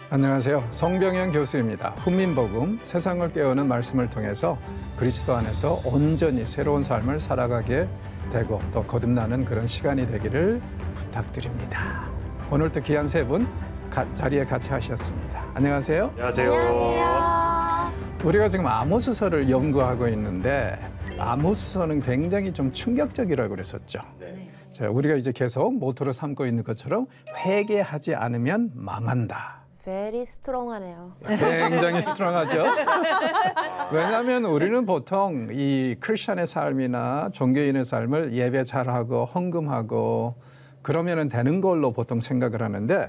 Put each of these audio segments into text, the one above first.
안녕하세요. 성병현 교수입니다. 훈민복음, 세상을 깨우는 말씀을 통해서 그리스도 안에서 온전히 새로운 삶을 살아가게 되고 또 거듭나는 그런 시간이 되기를 부탁드립니다. 오늘도 귀한 세 분 자리에 같이 하셨습니다. 안녕하세요. 안녕하세요. 안녕하세요. 우리가 지금 아모스서를 연구하고 있는데 아모스서는 굉장히 좀 충격적이라고 그랬었죠. 네. 자, 우리가 이제 계속 모토로 삼고 있는 것처럼 회개하지 않으면 망한다. Very strong하네요. 굉장히 스트롱하죠. 왜냐하면 우리는 보통 이 크리스천의 삶이나 종교인의 삶을 예배 잘하고 헌금하고 그러면 되는 걸로 보통 생각을 하는데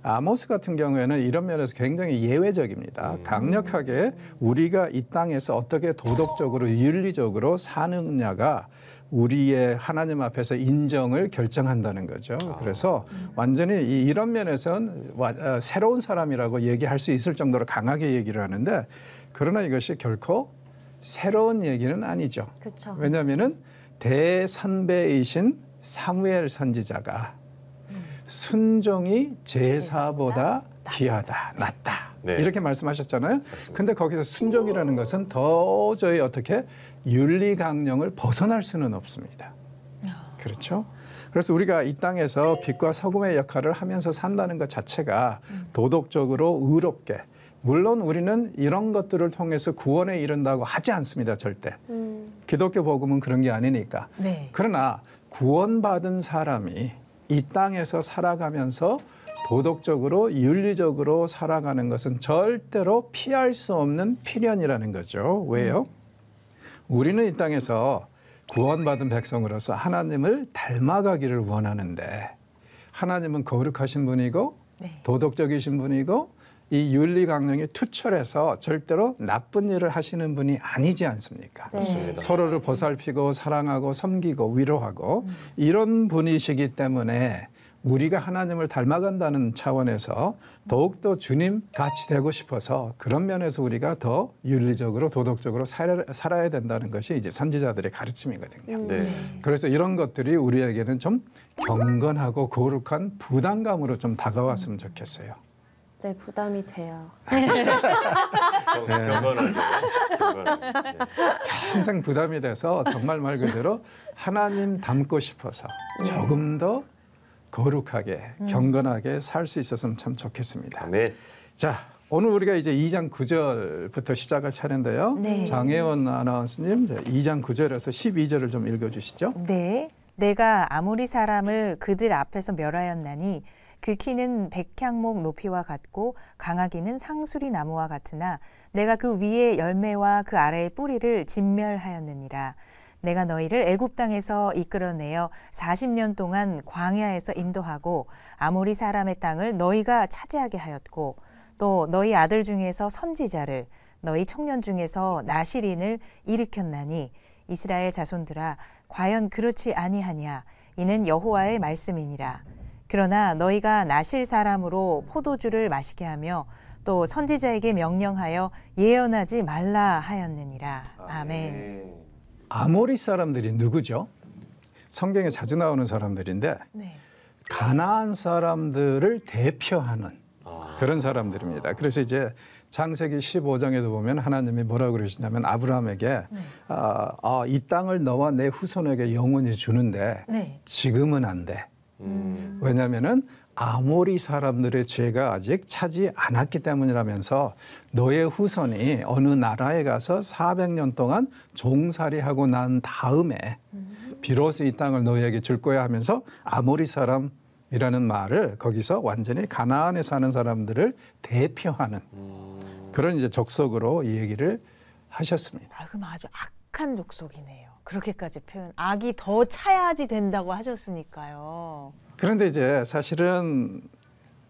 아모스 같은 경우에는 이런 면에서 굉장히 예외적입니다. 강력하게 우리가 이 땅에서 어떻게 도덕적으로 윤리적으로 사느냐가 우리의 하나님 앞에서 인정을 결정한다는 거죠. 그래서 완전히 이런 면에서는 새로운 사람이라고 얘기할 수 있을 정도로 강하게 얘기를 하는데 그러나 이것이 결코 새로운 얘기는 아니죠. 그쵸. 왜냐하면은 대선배이신 사무엘 선지자가 순종이 제사보다 귀하다, 낫다. 네. 이렇게 말씀하셨잖아요. 근데 거기서 순종이라는 것은 도저히 어떻게 윤리 강령을 벗어날 수는 없습니다. 그렇죠? 그래서 우리가 이 땅에서 빛과 소금의 역할을 하면서 산다는 것 자체가 도덕적으로 의롭게, 물론 우리는 이런 것들을 통해서 구원에 이른다고 하지 않습니다. 절대. 기독교 복음은 그런 게 아니니까. 네. 그러나 구원받은 사람이 이 땅에서 살아가면서 도덕적으로 윤리적으로 살아가는 것은 절대로 피할 수 없는 필연이라는 거죠. 왜요? 우리는 이 땅에서 구원받은 백성으로서 하나님을 닮아가기를 원하는데 하나님은 거룩하신 분이고 도덕적이신 분이고 이 윤리 강령이 투철해서 절대로 나쁜 일을 하시는 분이 아니지 않습니까? 네. 서로를 보살피고 사랑하고 섬기고 위로하고 이런 분이시기 때문에 우리가 하나님을 닮아간다는 차원에서 더욱더 주님 같이 되고 싶어서 그런 면에서 우리가 더 윤리적으로 도덕적으로 살아야 된다는 것이 이제 선지자들의 가르침이거든요. 네. 그래서 이런 것들이 우리에게는 좀 경건하고 거룩한 부담감으로 좀 다가왔으면 좋겠어요. 네, 부담이 돼요. 경건하게. 네. 항상 부담이 돼서 정말 말 그대로 하나님 닮고 싶어서 조금 더 거룩하게 경건하게 살 수 있었으면 참 좋겠습니다. 아멘. 자, 오늘 우리가 이제 2장 9절부터 시작할 차례인데요. 네. 장혜원 아나운서님 2장 9절에서 12절을 좀 읽어주시죠. 네. 내가 아모리 사람을 그들 앞에서 멸하였나니 그 키는 백향목 높이와 같고 강하기는 상수리 나무와 같으나 내가 그 위에 열매와 그 아래의 뿌리를 진멸하였느니라. 내가 너희를 애굽 땅에서 이끌어내어 40년 동안 광야에서 인도하고 아모리 사람의 땅을 너희가 차지하게 하였고 또 너희 아들 중에서 선지자를 너희 청년 중에서 나실인을 일으켰나니 이스라엘 자손들아 과연 그렇지 아니하냐 이는 여호와의 말씀이니라. 그러나 너희가 나실 사람으로 포도주를 마시게 하며 또 선지자에게 명령하여 예언하지 말라 하였느니라. 아멘. 아모리 사람들이 누구죠? 성경에 자주 나오는 사람들인데 네. 가나안 사람들을 대표하는 그런 사람들입니다. 그래서 이제 창세기 15장에도 보면 하나님이 뭐라고 그러시냐면 아브라함에게 이 땅을 너와 내 후손에게 영원히 주는데 지금은 안 돼. 왜냐하면은 아모리 사람들의 죄가 아직 차지 않았기 때문이라면서 너의 후손이 어느 나라에 가서 400년 동안 종살이하고 난 다음에 비로소 이 땅을 너희에게 줄 거야 하면서 아모리 사람이라는 말을 거기서 완전히 가나안에 사는 사람들을 대표하는 그런 이제 족속으로 이 얘기를 하셨습니다. 아, 그럼 아주 악한 족속이네요. 그렇게까지 표현. 악이 더 차야지 된다고 하셨으니까요. 그런데 이제 사실은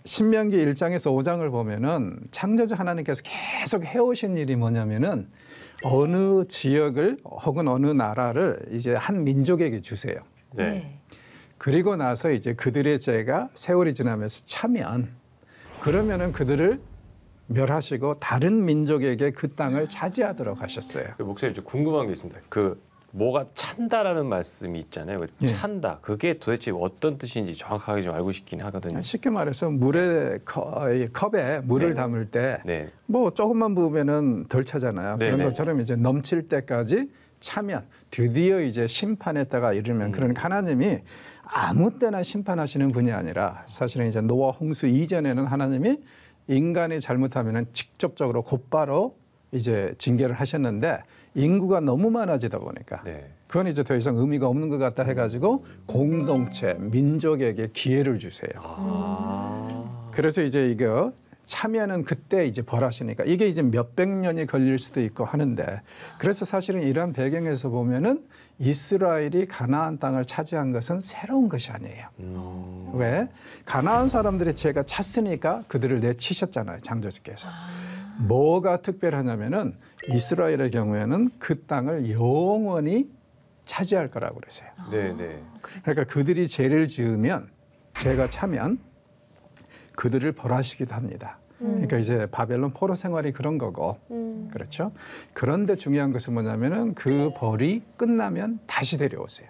신명기 1장에서 5장을 보면은 창조주 하나님께서 계속 해오신 일이 뭐냐면은 어느 지역을 혹은 어느 나라를 이제 한 민족에게 주세요. 네. 그리고 나서 이제 그들의 죄가 세월이 지나면서 차면 그러면은 그들을 멸하시고 다른 민족에게 그 땅을 차지하도록 하셨어요. 목사님, 좀 궁금한 게 있습니다. 뭐가 찬다라는 말씀이 있잖아요. 예. 찬다. 그게 도대체 어떤 뜻인지 정확하게 좀 알고 싶긴 하거든요. 쉽게 말해서 물에 이 컵에 물을 네. 담을 때 네. 뭐 조금만 부으면은 덜 차잖아요. 네, 그런 네. 것처럼 이제 넘칠 때까지 차면 드디어 이제 심판에 따라 이르면 그러니까 하나님이 아무 때나 심판하시는 분이 아니라 사실은 이제 노아 홍수 이전에는 하나님이 인간이 잘못하면은 직접적으로 곧바로 이제 징계를 하셨는데 인구가 너무 많아지다 보니까 네. 그건 이제 더 이상 의미가 없는 것 같다 해가지고 공동체, 민족에게 기회를 주세요. 아. 그래서 이제 이거 차면은 그때 이제 벌하시니까 이게 이제 몇백 년이 걸릴 수도 있고 하는데 그래서 사실은 이런 배경에서 보면은 이스라엘이 가나안 땅을 차지한 것은 새로운 것이 아니에요. 왜? 가나안 사람들이 죄가 찼으니까 그들을 내치셨잖아요. 창조주께서. 뭐가 특별하냐면은 이스라엘의 경우에는 그 땅을 영원히 차지할 거라고 그러세요. 네, 네. 그러니까 그들이 죄를 지으면 죄가 차면 그들을 벌하시기도 합니다. 그러니까 이제 바벨론 포로 생활이 그런 거고 그렇죠. 그런데 중요한 것은 뭐냐면은 그 벌이 끝나면 다시 데려오세요.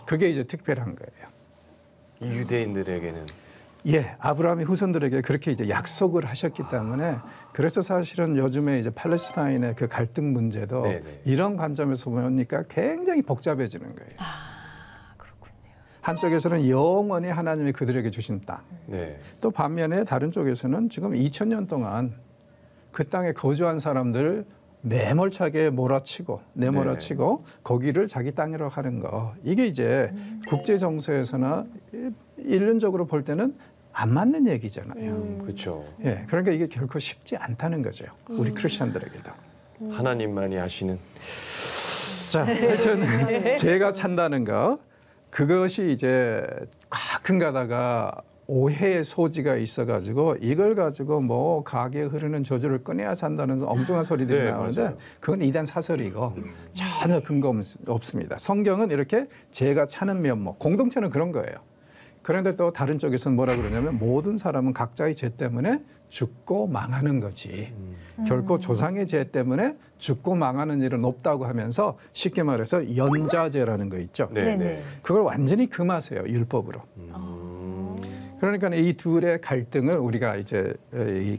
그게 이제 특별한 거예요. 이 유대인들에게는 예, 아브라함이 후손들에게 그렇게 이제 약속을 하셨기 때문에 그래서 사실은 요즘에 이제 팔레스타인의 그 갈등 문제도 네네. 이런 관점에서 보니까 굉장히 복잡해지는 거예요. 그렇군요. 한쪽에서는 영원히 하나님이 그들에게 주신 땅. 네. 또 반면에 다른 쪽에서는 지금 2000년 동안 그 땅에 거주한 사람들 매몰차게 몰아치고 내몰아치고 거기를 자기 땅이라고 하는 거. 이게 이제 국제 정서에서나 인륜적으로 볼 때는 안 맞는 얘기잖아요. 그렇죠. 예, 그러니까 이게 결코 쉽지 않다는 거죠. 우리 크리스천들에게도. 하나님만이 아시는. 자, 하여튼 제가 찬다는 거 그것이 이제 가끔 가다가 오해의 소지가 있어가지고 이걸 가지고 뭐 가게에 흐르는 저주를 꺼내야 산다는 엉뚱한 소리들이 네, 나오는데 맞아요. 그건 이단 사설이고 전혀 근거 없습니다. 성경은 이렇게 죄가 차는 면목, 공동체는 그런 거예요. 그런데 또 다른 쪽에서는 뭐라 그러냐면 모든 사람은 각자의 죄 때문에 죽고 망하는 거지. 결코 조상의 죄 때문에 죽고 망하는 일은 없다고 하면서 쉽게 말해서 연자죄라는 거 있죠. 네, 네네. 네. 그걸 완전히 금하세요, 율법으로. 그러니까 이 둘의 갈등을 우리가 이제 이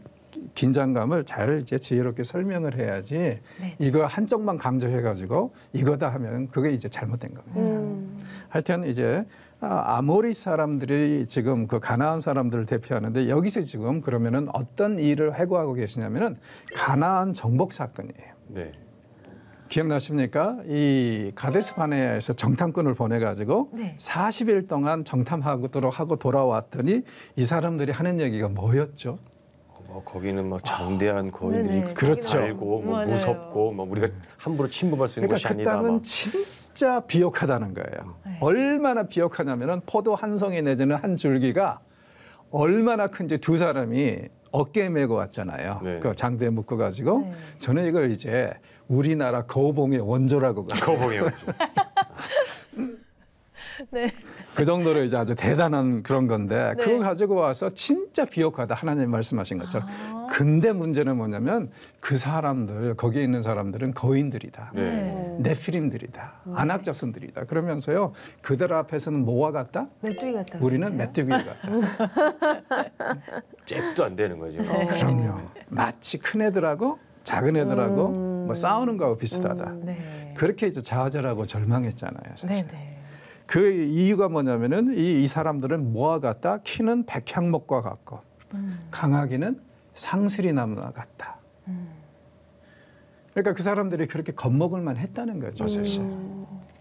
긴장감을 잘 이제 지혜롭게 설명을 해야지 이거 한쪽만 강조해가지고 이거다 하면 그게 이제 잘못된 겁니다. 하여튼 이제 아모리 사람들이 지금 그 가나안 사람들을 대표하는데 여기서 지금 그러면은 어떤 일을 회고하고 계시냐면은 가나안 정복 사건이에요. 네. 기억나십니까? 이 가데스 바네아에서 정탐꾼을 보내가지고 네. 40일 동안 정탐하도록 하고 돌아왔더니 이 사람들이 하는 얘기가 뭐였죠? 뭐 거기는 막 장대한 거인들이 네네. 그렇죠. 알고 뭐 맞아요. 무섭고 뭐 우리가 함부로 침범할 수 있는 그러니까 것이 그 아니다. 땅은 막. 진짜 비옥하다는 거예요. 네. 얼마나 비옥하냐면은 포도 한 송이 내지는 한 줄기가 얼마나 큰지 두 사람이 어깨에 메고 왔잖아요. 네. 그 장대에 묶어 가지고 네. 저는 이걸 이제 우리나라 거봉의 원조라고 봐요. 거봉이요. 네. 그 정도로 이제 아주 대단한 그런 건데 네. 그걸 가지고 와서 진짜 비옥하다 하나님 말씀하신 것처럼. 근데 문제는 뭐냐면 그 사람들 거기에 있는 사람들은 거인들이다. 네. 네피림들이다. 안악자손들이다. 그러면서요 그들 앞에서는 뭐와 같다? 메뚜기 같다. 우리는 메뚜기 같다. 잽도 안 되는 거죠. 그럼요. 마치 큰 애들하고 작은 애들하고 뭐 싸우는 거하고 비슷하다. 네. 그렇게 이제 좌절하고 절망했잖아요. 사실. 네네. 그 이유가 뭐냐면은 이 사람들은 뭐와 같다? 키는 백향목과 같고 강하기는 상수리 나무와 같다. 그러니까 그 사람들이 그렇게 겁먹을만 했다는 거죠, 사실.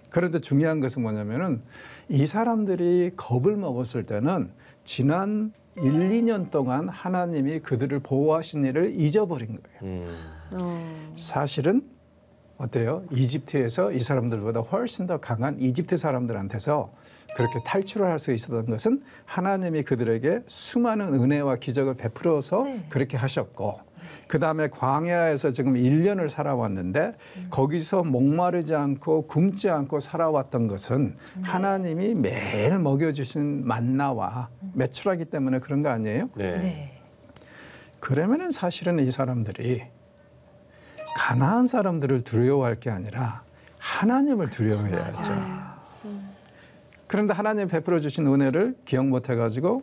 그런데 중요한 것은 뭐냐면은 이 사람들이 겁을 먹었을 때는 지난 1, 2년 동안 하나님이 그들을 보호하신 일을 잊어버린 거예요. 사실은 어때요? 이집트에서 이 사람들보다 훨씬 더 강한 이집트 사람들한테서 그렇게 탈출을 할 수 있었던 것은 하나님이 그들에게 수많은 은혜와 기적을 베풀어서 네. 그렇게 하셨고 그 다음에 광야에서 지금 1년을 살아왔는데 거기서 목마르지 않고 굶지 않고 살아왔던 것은 하나님이 매일 먹여주신 만나와 매출하기 때문에 그런 거 아니에요? 네. 네. 그러면은 사실은 이 사람들이 가나안 사람들을 두려워할 게 아니라 하나님을 두려워해야죠. 그런데 하나님 베풀어 주신 은혜를 기억 못 해가지고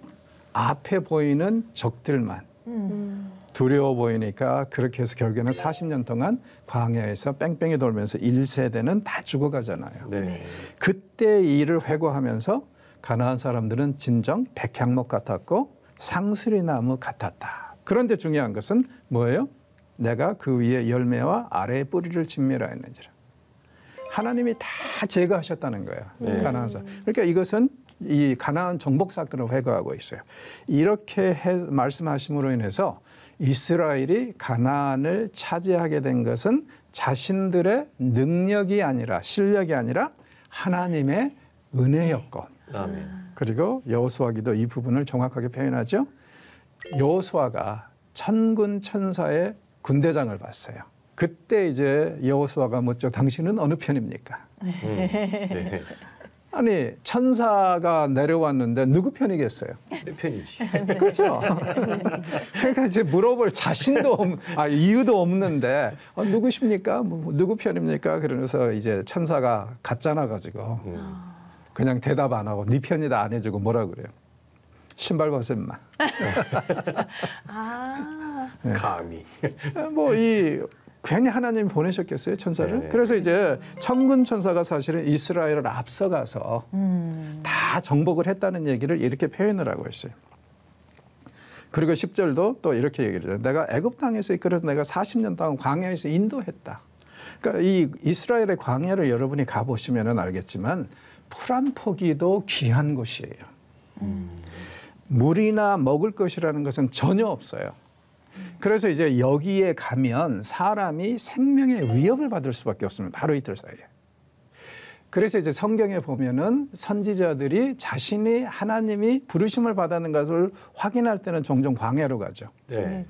앞에 보이는 적들만 두려워 보이니까 그렇게 해서 결국에는 40년 동안 광야에서 뺑뺑이 돌면서 1세대는 다 죽어가잖아요. 네. 그때 이 일을 회고하면서 가나안 사람들은 진정 백향목 같았고 상수리 나무 같았다. 그런데 중요한 것은 뭐예요? 내가 그 위에 열매와 아래의 뿌리를 진멸하였는지라. 하나님이 다 제거하셨다는 거예요. 가나안 사람. 그러니까 이것은 이 가나안 정복 사건을 회고하고 있어요. 이렇게 말씀하심으로 인해서 이스라엘이 가나안을 차지하게 된 것은 자신들의 능력이 아니라 실력이 아니라 하나님의 은혜였고 아멘. 그리고 여호수아기도 이 부분을 정확하게 표현하죠. 여호수아가 천군 천사의 군대장을 봤어요. 그때 이제 여호수아가 묻죠. 당신은 어느 편입니까? 네. 아니 천사가 내려왔는데 누구 편이겠어요? 내 편이지. 그렇죠. 그러니까 이제 물어볼 자신도 이유도 없는데 누구십니까? 누구 편입니까? 그러면서 이제 천사가 가짜나 가지고 그냥 대답 안 하고 네 편이다 안 해주고 뭐라 그래요? 신발 벗어 임마. 감히. 괜히 하나님이 보내셨겠어요 천사를? 네. 그래서 이제 천군 천사가 사실은 이스라엘을 앞서가서 다 정복을 했다는 얘기를 이렇게 표현을 하고 있어요. 그리고 10절도 또 이렇게 얘기를 해요. 내가 애굽 땅에서 이끌어서 내가 40년 동안 광야에서 인도했다. 그러니까 이 이스라엘의 광야를 여러분이 가보시면 알겠지만 풀 한 포기도 귀한 곳이에요. 물이나 먹을 것이라는 것은 전혀 없어요. 그래서 이제 여기에 가면 사람이 생명의 위협을 받을 수밖에 없습니다. 하루 이틀 사이에. 그래서 이제 성경에 보면은 선지자들이 자신이 하나님이 부르심을 받았는 것을 확인할 때는 종종 광야로 가죠. 네.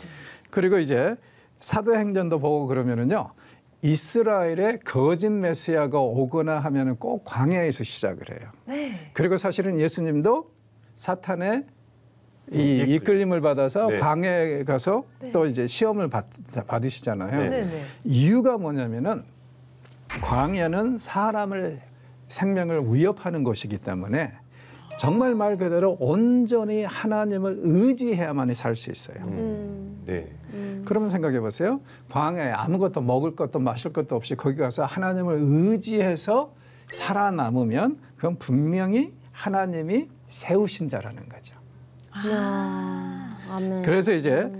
그리고 이제 사도행전도 보고 그러면은요. 이스라엘의 거짓 메시아가 오거나 하면은 꼭 광야에서 시작을 해요. 네. 그리고 사실은 예수님도 사탄의 이 이끌림을 받아서 네. 광야에 가서 네. 또 이제 시험을 받으시잖아요. 네. 네네. 이유가 뭐냐면은 광야는 사람을 생명을 위협하는 곳이기 때문에 정말 말 그대로 온전히 하나님을 의지해야만이 살 수 있어요. 네. 그러면 생각해 보세요. 광야에 아무것도 먹을 것도 마실 것도 없이 거기 가서 하나님을 의지해서 살아남으면 그건 분명히 하나님이 세우신 자라는 거죠. 아멘. 그래서 이제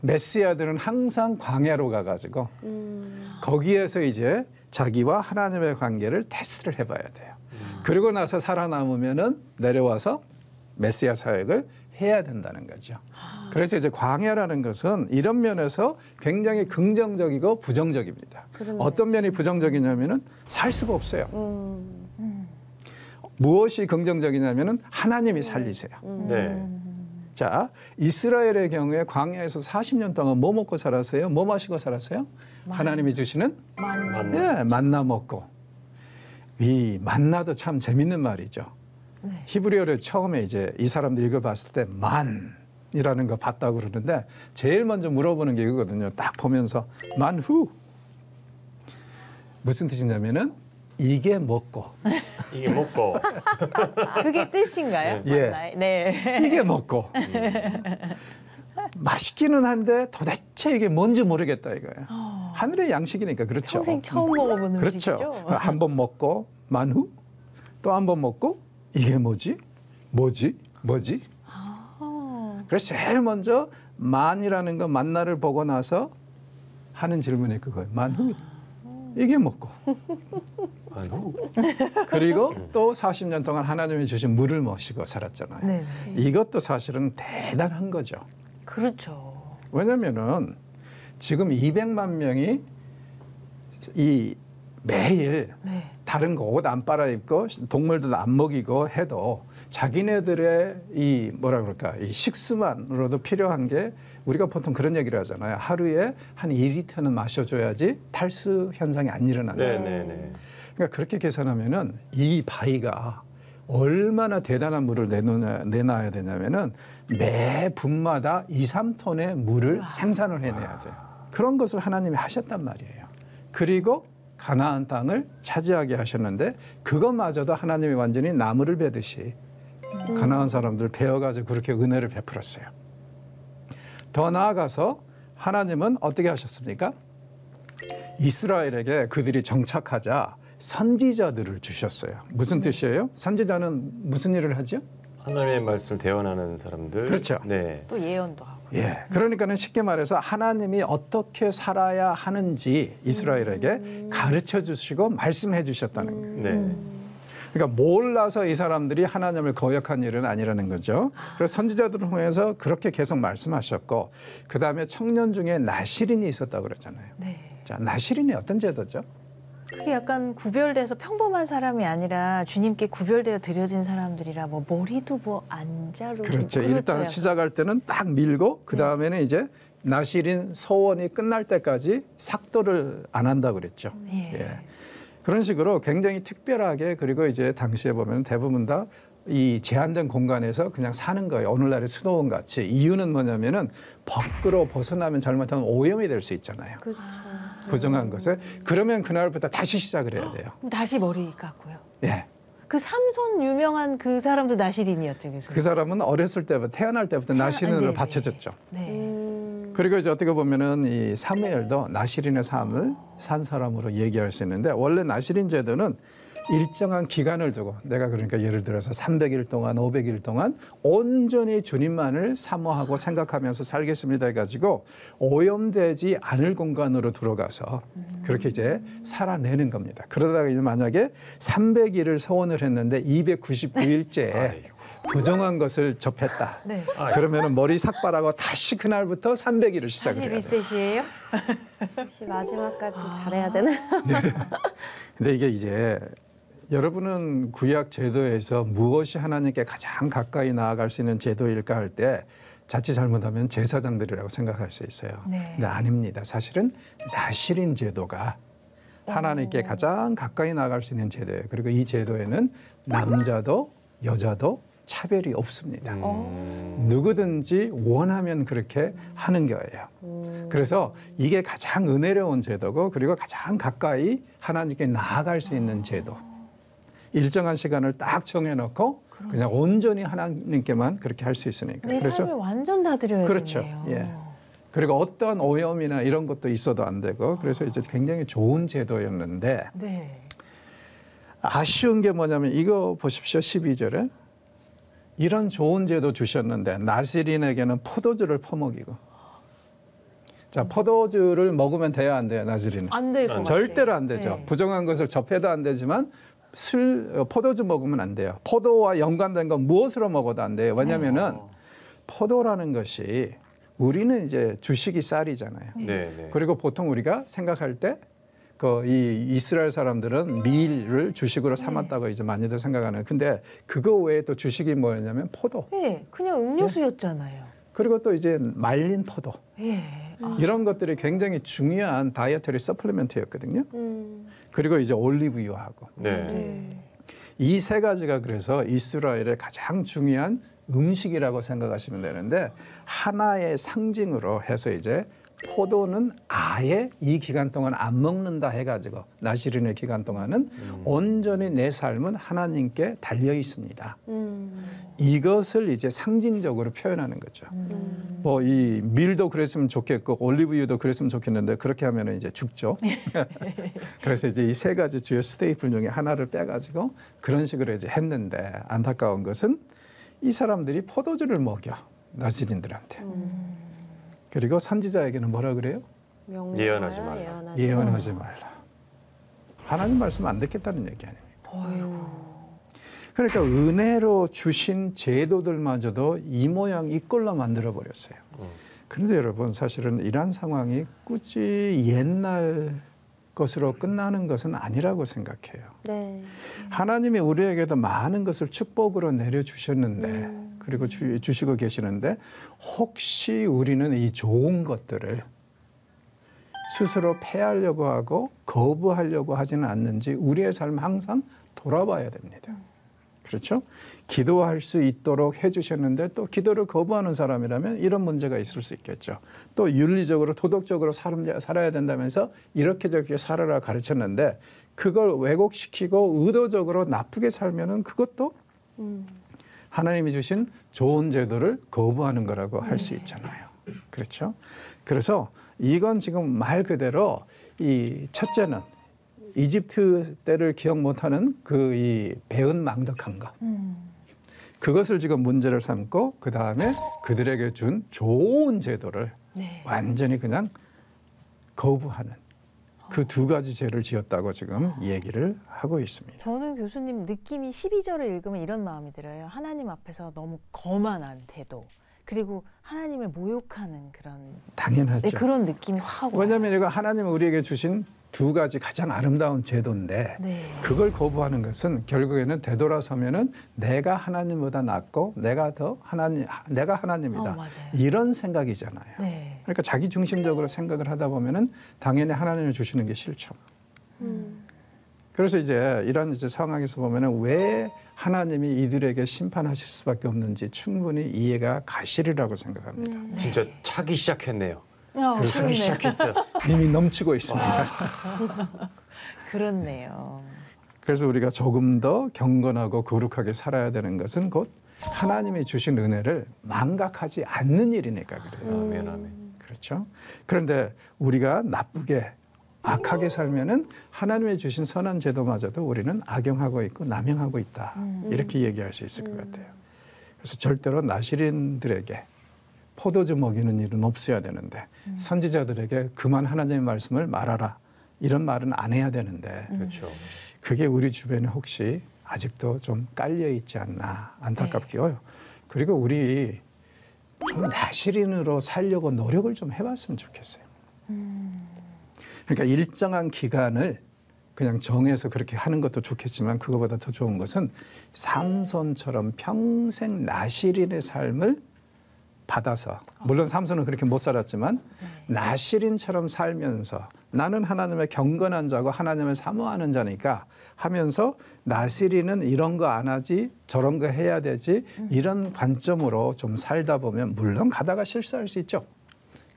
메시아들은 항상 광야로 가가지고 거기에서 이제 자기와 하나님의 관계를 테스트를 해봐야 돼요. 그러고 나서 살아남으면은 내려와서 메시아 사역을 해야 된다는 거죠. 그래서 이제 광야라는 것은 이런 면에서 굉장히 긍정적이고 부정적입니다. 그러네요. 어떤 면이 부정적이냐면은 살 수가 없어요. 무엇이 긍정적이냐면은 하나님이 살리세요. 네. 자, 이스라엘의 경우에 광야에서 40년 동안 뭐 먹고 살았어요? 뭐 마시고 살았어요? 하나님이 주시는 만나. 예, 만나 먹고. 이 만나도 참 재밌는 말이죠. 히브리어를 처음에 이제 이 사람들이 이걸 봤을 때 만이라는 거 봤다고 그러는데 제일 먼저 물어보는 게 이거거든요. 딱 보면서 만후 무슨 뜻이냐면은 이게 먹고 이게 먹고. 그게 뜻인가요? 예. 맞나요? 네. 이게 먹고 맛있기는 한데 도대체 이게 뭔지 모르겠다 이거예요. 하늘의 양식이니까 그렇죠. 평생 처음 먹어보는 그렇죠. 음식이죠. 한 번 먹고 만후 또 한 번 먹고 이게 뭐지? 그래서 제일 먼저 만이라는 거 만나를 보고 나서 하는 질문이 그거예요. 만후 이게 먹고 만후. 그리고 또 40년 동안 하나님이 주신 물을 마시고 살았잖아요. 네. 이것도 사실은 대단한 거죠. 그렇죠. 왜냐면은 지금 200만 명이 이 매일 네. 다른 거 옷 안 빨아입고 동물들 안 먹이고 해도 자기네들의 이 뭐라 그럴까 이 식수만으로도 필요한 게 우리가 보통 그런 얘기를 하잖아요. 하루에 한 2리터는 마셔줘야지 탈수 현상이 안 일어난다. 네네네. 그러니까 그렇게 계산하면은 이 바위가 얼마나 대단한 물을 내놔야 되냐면은 매 분마다 2, 3톤의 물을 생산을 해내야 돼요. 그런 것을 하나님이 하셨단 말이에요. 그리고 가나안 땅을 차지하게 하셨는데 그것마저도 하나님이 완전히 나무를 베듯이 가나안 사람들 베어가지고 그렇게 은혜를 베풀었어요. 더 나아가서 하나님은 어떻게 하셨습니까? 이스라엘에게 그들이 정착하자 선지자들을 주셨어요. 무슨 뜻이에요? 선지자는 무슨 일을 하죠? 하나님의 말씀을 대언하는 사람들. 그렇죠. 네. 또 예언도 하고. 예, 그러니까는 쉽게 말해서 하나님이 어떻게 살아야 하는지 이스라엘에게 가르쳐 주시고 말씀해 주셨다는 거예요. 네. 그러니까 몰라서 이 사람들이 하나님을 거역한 일은 아니라는 거죠. 그래서 선지자들을 통해서 그렇게 계속 말씀하셨고, 그 다음에 청년 중에 나시린이 있었다고 그랬잖아요. 네. 자, 나시린이 어떤 제도죠? 그게 약간 구별돼서 평범한 사람이 아니라 주님께 구별되어 드려진 사람들이라 뭐 머리도 뭐 안 자르고. 그렇죠. 일단 약간. 시작할 때는 딱 밀고 그 다음에는 이제 나시린 서원이 끝날 때까지 삭도를 안 한다고 그랬죠. 예. 그런 식으로 굉장히 특별하게, 그리고 이제 당시에 보면 대부분 다 이 제한된 공간에서 그냥 사는 거예요. 오늘날의 수도원 같이. 이유는 뭐냐면은 밖으로 벗어나면 잘못하면 오염이 될 수 있잖아요. 그렇죠. 부정한 것에. 그러면 그날부터 다시 시작을 해야 돼요. 그럼 다시 머리 깎고요. 예. 그 삼손 유명한 그 사람도 나시린이었죠, 교수님. 그 사람은 어렸을 때부터, 태어날 때부터 나시린으로 네네. 바쳐졌죠. 네. 그리고 이제 어떻게 보면은 이 사무엘도 나시린의 삶을 산 사람으로 얘기할 수 있는데, 원래 나시린 제도는 일정한 기간을 두고, 내가 그러니까 예를 들어서 300일 동안 500일 동안 온전히 주님만을 사모하고 생각하면서 살겠습니다 해가지고 오염되지 않을 공간으로 들어가서 그렇게 이제 살아내는 겁니다. 그러다가 이제 만약에 300일을 서원을 했는데 299일째에 부정한 것을 접했다. 네. 그러면은 머리 삭발하고 다시 그날부터 300일을 시작을 다시 해야 돼요. 리셋이에요? 혹시 마지막까지 잘해야 되나? 근데 이게 이제 여러분은 구약 제도에서 무엇이 하나님께 가장 가까이 나아갈 수 있는 제도일까 할 때 자칫 잘못하면 제사장들이라고 생각할 수 있어요. 네. 근데 아닙니다. 사실은 나시린 제도가 하나님께 가장 가까이 나아갈 수 있는 제도예요. 그리고 이 제도에는 남자도 여자도 차별이 없습니다. 누구든지 원하면 그렇게 하는 거예요. 그래서 이게 가장 은혜로운 제도고, 그리고 가장 가까이 하나님께 나아갈 수 있는 제도. 일정한 시간을 딱 정해놓고 그냥 온전히 하나님께만 그렇게 할 수 있으니까. 내 삶을 완전 다 드려야 그렇죠. 되네요. 예. 그리고 어떤 오염이나 이런 것도 있어도 안 되고, 그래서 이제 굉장히 좋은 제도였는데, 네. 아쉬운 게 뭐냐면 이거 보십시오. 12절에 이런 좋은 제도 주셨는데 나시린에게는 포도주를 퍼먹이고. 자, 포도주를 먹으면 돼야 안 돼요, 나시린은? 안 될 것 같아요. 절대로 안 되죠. 네. 부정한 것을 접해도 안 되지만 포도주 먹으면 안 돼요. 포도와 연관된 건 무엇으로 먹어도 안 돼요. 왜냐면은 포도라는 것이, 우리는 이제 주식이 쌀이잖아요. 네. 네. 그리고 보통 우리가 생각할 때 이 이스라엘 사람들은 밀을 주식으로 삼았다고 이제 많이들 생각하는. 근데 그거 외에 또 주식이 뭐였냐면 포도. 네, 그냥 음료수였잖아요. 그리고 또 이제 말린 포도. 예. 이런 것들이 굉장히 중요한 다이어터리 서플리멘트였거든요. 그리고 이제 올리브유하고. 네. 이 세 가지가 그래서 이스라엘의 가장 중요한 음식이라고 생각하시면 되는데, 하나의 상징으로 해서 이제 포도는 아예 이 기간 동안 안 먹는다 해가지고, 나시린의 기간 동안은 온전히 내 삶은 하나님께 달려 있습니다. 이것을 이제 상징적으로 표현하는 거죠. 뭐 이 밀도 그랬으면 좋겠고 올리브유도 그랬으면 좋겠는데, 그렇게 하면 이제 죽죠. 그래서 이제 이 세 가지 주요 스테이플 중에 하나를 빼가지고 그런 식으로 이제 했는데, 안타까운 것은 이 사람들이 포도주를 먹여, 나시린들한테. 그리고 선지자에게는 뭐라 그래요? 예언하지 말라. 예언하지 말라. 하나님 말씀 안 듣겠다는 얘기 아닙니까? 그러니까 은혜로 주신 제도들마저도 이 모양 이 꼴로 만들어 버렸어요. 그런데 여러분, 사실은 이러한 상황이 굳이 옛날 것으로 끝나는 것은 아니라고 생각해요. 네. 하나님이 우리에게도 많은 것을 축복으로 내려주셨는데, 그리고 주시고 계시는데, 혹시 우리는 이 좋은 것들을 스스로 패하려고 하고 거부하려고 하지는 않는지 우리의 삶 항상 돌아봐야 됩니다. 그렇죠? 기도할 수 있도록 해주셨는데 또 기도를 거부하는 사람이라면 이런 문제가 있을 수 있겠죠. 또 윤리적으로 도덕적으로 살아야 된다면서 이렇게 저렇게 살아라 가르쳤는데 그걸 왜곡시키고 의도적으로 나쁘게 살면은 그것도 하나님이 주신 좋은 제도를 거부하는 거라고 할 수 있잖아요. 그렇죠? 그래서 이건 지금 말 그대로 이 첫째는 이집트 때를 기억 못하는 그 이 배은망덕한 것. 그것을 지금 문제를 삼고 그 다음에 그들에게 준 좋은 제도를 네. 완전히 그냥 거부하는 그 두 가지 죄를 지었다고 지금 얘기를 하고 있습니다. 저는 교수님 느낌이 12절을 읽으면 이런 마음이 들어요. 하나님 앞에서 너무 거만한 태도. 그리고 하나님을 모욕하는 그런 당연하죠. 네, 그런 느낌이 확 와요. 왜냐하면 이거 하나님이 우리에게 주신 두 가지 가장 아름다운 제도인데 네. 그걸 거부하는 것은 결국에는 되돌아서면은 내가 하나님보다 낫고 내가 하나님이다. 맞아요. 이런 생각이잖아요. 네. 그러니까 자기 중심적으로 생각을 하다 보면은 당연히 하나님을 주시는 게 싫죠. 그래서 이제 이런 이제 상황에서 보면은 왜 하나님이 이들에게 심판하실 수밖에 없는지 충분히 이해가 가시리라고 생각합니다. 진짜 차기 시작했네요. 그렇죠. 차기 시작했어요. 이미 넘치고 있습니다. 그렇네요. 그래서 우리가 조금 더 경건하고 거룩하게 살아야 되는 것은 곧 하나님이 주신 은혜를 망각하지 않는 일이니까 그래요. 아멘, 아멘. 그렇죠. 그런데 우리가 나쁘게 악하게 살면은 하나님이 주신 선한 제도마저도 우리는 악용하고 있고 남용하고 있다. 이렇게 얘기할 수 있을 것 같아요. 그래서 절대로 나시린들에게 포도주 먹이는 일은 없어야 되는데 선지자들에게 그만 하나님의 말씀을 말하라. 이런 말은 안 해야 되는데 그렇죠. 그게 우리 주변에 혹시 아직도 좀 깔려 있지 않나 안타깝고요. 그리고 우리 좀 나시린으로 살려고 노력을 좀 해봤으면 좋겠어요. 그러니까 일정한 기간을 그냥 정해서 그렇게 하는 것도 좋겠지만 그거보다 더 좋은 것은 삼손처럼 평생 나시린의 삶을 받아서 물론 삼손은 그렇게 못 살았지만 나시린처럼 살면서 나는 하나님의 경건한 자고 하나님을 사모하는 자니까 하면서 나시린은 이런 거 안 하지 저런 거 해야 되지 이런 관점으로 좀 살다 보면 물론 가다가 실수할 수 있죠.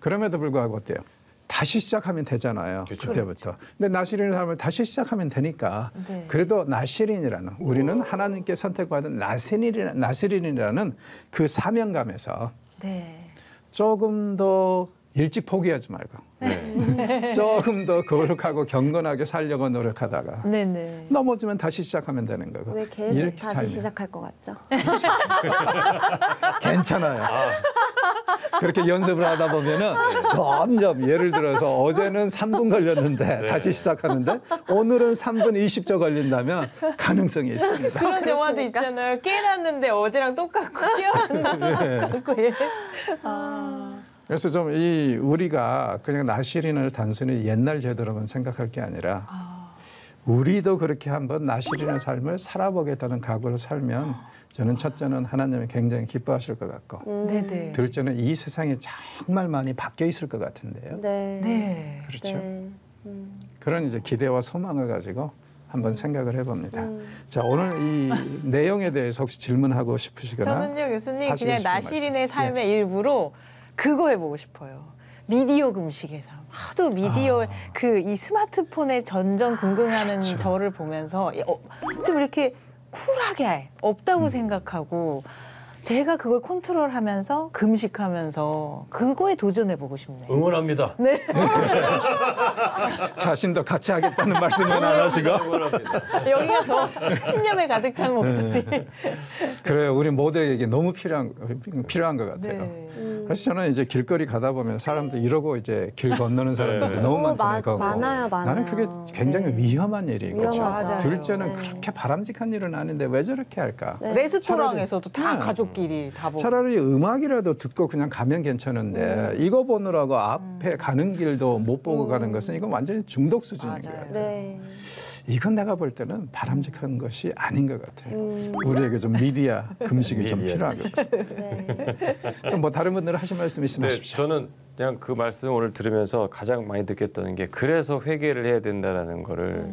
그럼에도 불구하고 어때요? 다시 시작하면 되잖아요. 그렇죠. 그때부터. 근데 나시린의 삶을 다시 시작하면 되니까 네. 그래도 나시린이라는 우리는 하나님께 선택받은 나시린이라는 그 사명감에서 네. 조금 더 일찍 포기하지 말고 네. 조금 더 거룩하고 경건하게 살려고 노력하다가 네네. 넘어지면 다시 시작하면 되는 거고 왜 계속 이렇게 다시 살면 시작할 것 같죠? 괜찮아요. 그렇게 연습을 하다 보면은 점점 예를 들어서 어제는 3분 걸렸는데 다시 시작하는데 오늘은 3분 20초 걸린다면 가능성이 있습니다. 그런 영화도 있잖아요. 깨놨는데 어제랑 똑같고 깨웠는데 똑같고. 예. 그래서 좀 이 우리가 그냥 나시린을 단순히 옛날 제도로만 생각할 게 아니라 우리도 그렇게 한번 나시린의 삶을 살아보겠다는 각오로 살면 저는 첫째는 하나님이 굉장히 기뻐하실 것 같고 네네. 둘째는 이 세상이 정말 많이 바뀌어 있을 것 같은데요. 네. 네. 그렇죠. 네. 그런 이제 기대와 소망을 가지고 한번 생각을 해봅니다. 자, 오늘 이 내용에 대해서 혹시 질문하고 싶으시거나 저는요 교수님 하시고 그냥 싶은 나시린의 말씀. 삶의 일부로 그거 해보고 싶어요. 미디어 금식의 삶. 하도 미디어 그 이 스마트폰에 전전긍긍하는 그렇죠. 저를 보면서 좀 이렇게 쿨하게 없다고 생각하고 제가 그걸 컨트롤하면서 금식하면서 그거에 도전해보고 싶네요. 응원합니다. 네. 자신도 같이 하겠다는 말씀은 안 하시고 응원합니다. 여기가 더 신념에 가득 찬 목소리. 그래요. 우리 모두에게 너무 필요한 것 같아요. 네. 그래서 저는 이제 길거리 가다 보면 사람들 이러고 이제 길 건너는 사람들이 네. 너무 많잖아요. 거기. 많아요. 나는 그게 굉장히 네. 위험한 일이고 위험하죠. 맞아요. 둘째는 네. 그렇게 바람직한 일은 아닌데 왜 저렇게 할까? 네. 레스토랑에서도 다 네. 가족끼리 다 보고. 차라리 음악이라도 듣고 그냥 가면 괜찮은데 이거 보느라고 앞에 가는 길도 못 보고 가는 것은 이건 완전히 중독 수준인 맞아요. 거예요. 네. 이건 내가 볼 때는 바람직한 것이 아닌 것 같아요. 우리에게 좀 미디어 금식이 좀 미디어. 필요한 것 같습니다. 네. 좀 뭐 다른 분들은 하실 말씀 있으면 네, 하십시오. 저는 그냥 그 말씀 오늘 들으면서 가장 많이 느꼈던 게 그래서 회개를 해야 된다라는 거를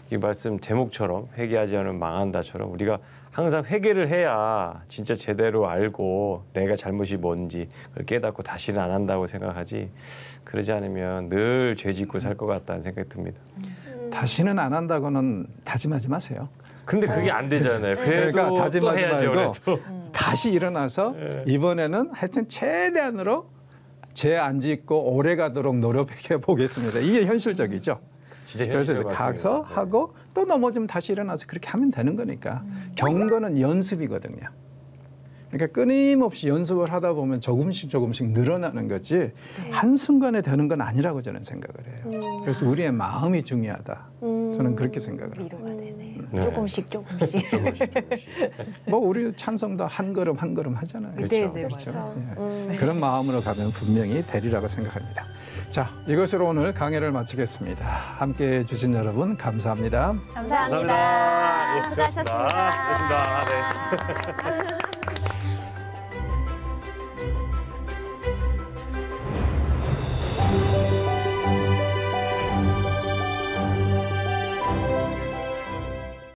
이 말씀 제목처럼 회개하지 않으면 망한다처럼 우리가 항상 회개를 해야 진짜 제대로 알고 내가 잘못이 뭔지 그걸 깨닫고 다시는 안 한다고 생각하지 그러지 않으면 늘 죄 짓고 살 것 같다는 생각이 듭니다. 다시는 안 한다고는 다짐하지 마세요. 근데 그게 안 되잖아요. 그래도 그러니까 또 다짐하지 해야죠. 말고 그래도. 다시 일어나서 이번에는 하여튼 최대한으로 죄 안 짓고 오래 가도록 노력해 보겠습니다. 이게 현실적이죠. 진짜 그래서 이제 현실적인 가서 말씀입니다. 하고 또 넘어지면 다시 일어나서 그렇게 하면 되는 거니까 경건은 연습이거든요. 그러니까 끊임없이 연습을 하다 보면 조금씩 늘어나는 거지 한순간에 되는 건 아니라고 저는 생각을 해요. 그래서 우리의 마음이 중요하다. 저는 그렇게 생각을 해요. 위로가 되네. 네. 조금씩. 뭐 우리 찬송도 한 걸음 한 걸음 하잖아요. 네, 네, 그렇죠? 맞아요. 예. 그런 마음으로 가면 분명히 되리라고 생각합니다. 자, 이것으로 오늘 강의를 마치겠습니다. 함께해 주신 여러분 감사합니다. 감사합니다. 예, 수고하셨습니다. 수고하셨습니다. 네.